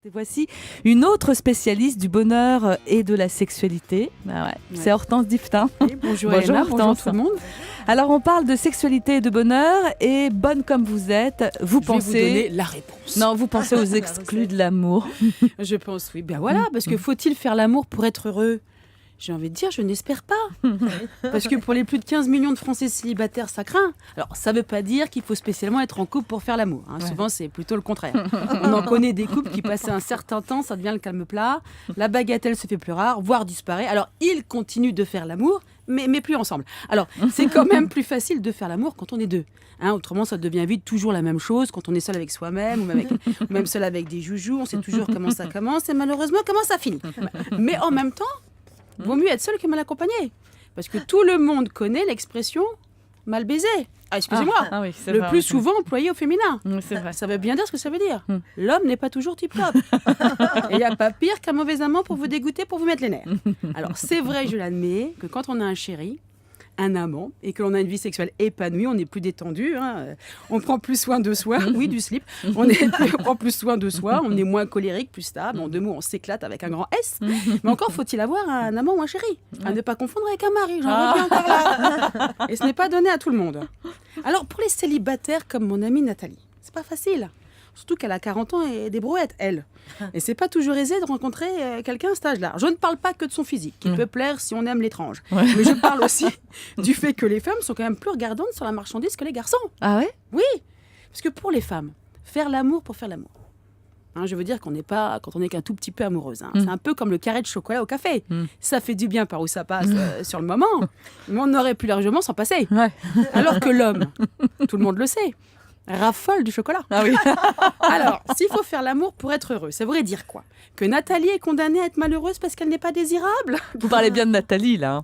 Et voici une autre spécialiste du bonheur et de la sexualité. C'est Hortense Diftin. Oui, bonjour Emma, bonjour tout le monde. Alors on parle de sexualité et de bonheur et bonne comme vous êtes, vous Je pensez... vais vous donner la réponse. Non, vous pensez aux exclus de l'amour. Je pense, oui. Ben voilà, parce que faut-il faire l'amour pour être heureux ? J'ai envie de dire, je n'espère pas. Parce que pour les plus de 15 millions de Français célibataires, ça craint. Alors, ça ne veut pas dire qu'il faut spécialement être en couple pour faire l'amour. Hein. Ouais. Souvent, c'est plutôt le contraire. On en connaît des couples qui, passé un certain temps, ça devient le calme plat. La bagatelle se fait plus rare, voire disparaît. Alors, ils continuent de faire l'amour, mais plus ensemble. Alors, c'est quand même plus facile de faire l'amour quand on est deux. Hein, autrement, ça devient vite toujours la même chose quand on est seul avec soi-même ou même seul avec des joujoux. On sait toujours comment ça commence et malheureusement comment ça finit. Mais en même temps, vaut mieux être seul que mal accompagné. Parce que tout le monde connaît l'expression « mal baisé ». Ah, excusez-moi, le plus souvent employé au féminin. C'est vrai. Ça veut bien dire ce que ça veut dire. L'homme n'est pas toujours tip-top. Et il n'y a pas pire qu'un mauvais amant pour vous dégoûter, pour vous mettre les nerfs. Alors, c'est vrai, je l'admets, que quand on a un chéri, un amant, et que l'on a une vie sexuelle épanouie, on est plus détendu, hein, on prend plus soin de soi, oui, du slip, on prend plus soin de soi, on est moins colérique, plus stable, en deux mots, on s'éclate avec un grand S. Mais encore faut-il avoir un amant ou un chéri, à ne pas confondre avec un mari, j'en reviens encore là. Et ce n'est pas donné à tout le monde. Alors, pour les célibataires comme mon amie Nathalie, c'est pas facile. Surtout qu'elle a 40 ans et des brouettes, elle. Et c'est pas toujours aisé de rencontrer quelqu'un à cet âge-là. Je ne parle pas que de son physique, qui peut plaire si on aime l'étrange. Ouais. Mais je parle aussi du fait que les femmes sont quand même plus regardantes sur la marchandise que les garçons. Ah ouais ? Oui, parce que pour les femmes, faire l'amour pour faire l'amour. Hein, je veux dire qu'on n'est pas, quand on n'est qu'un tout petit peu amoureuse. Hein. C'est un peu comme le carré de chocolat au café. Ça fait du bien par où ça passe sur le moment, mais on aurait pu largement s'en passer. Ouais. Alors que l'homme, tout le monde le sait, raffole du chocolat. Ah oui. Alors, s'il faut faire l'amour pour être heureux, ça voudrait dire quoi ? Que Nathalie est condamnée à être malheureuse parce qu'elle n'est pas désirable ? Vous parlez bien de Nathalie, là.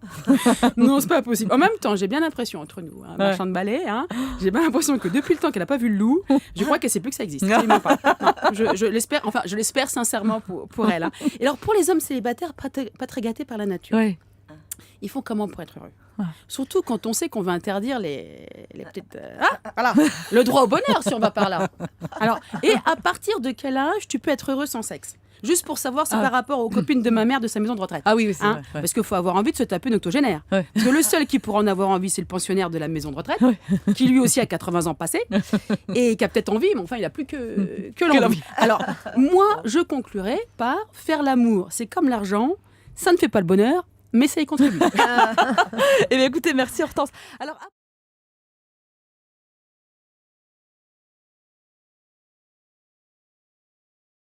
Non, c'est pas possible. En même temps, j'ai bien l'impression, entre nous, hein, marchand de balai, hein, j'ai bien l'impression que depuis le temps qu'elle n'a pas vu le loup, je crois qu'elle ne sait plus que ça existe. Absolument pas. Non, je l'espère, enfin, je l'espère sincèrement pour elle. Hein. Et alors, pour les hommes célibataires, pas très gâtés par la nature, ils font comment pour être heureux ? Surtout quand on sait qu'on va interdire les petites... voilà, le droit au bonheur, si on va par là. Alors, et à partir de quel âge tu peux être heureux sans sexe ? Juste pour savoir, c'est par rapport aux copines de ma mère de sa maison de retraite. Ah oui, c'est vrai. Parce qu'il faut avoir envie de se taper une octogénaire. Ouais. Parce que le seul qui pourra en avoir envie, c'est le pensionnaire de la maison de retraite, qui lui aussi a 80 ans passés, et qui a peut-être envie, mais enfin, il n'a plus que l'envie. Alors, moi, je conclurai par faire l'amour. C'est comme l'argent, ça ne fait pas le bonheur, mais ça y contribue. Eh bien, écoutez, merci Hortense. Alors,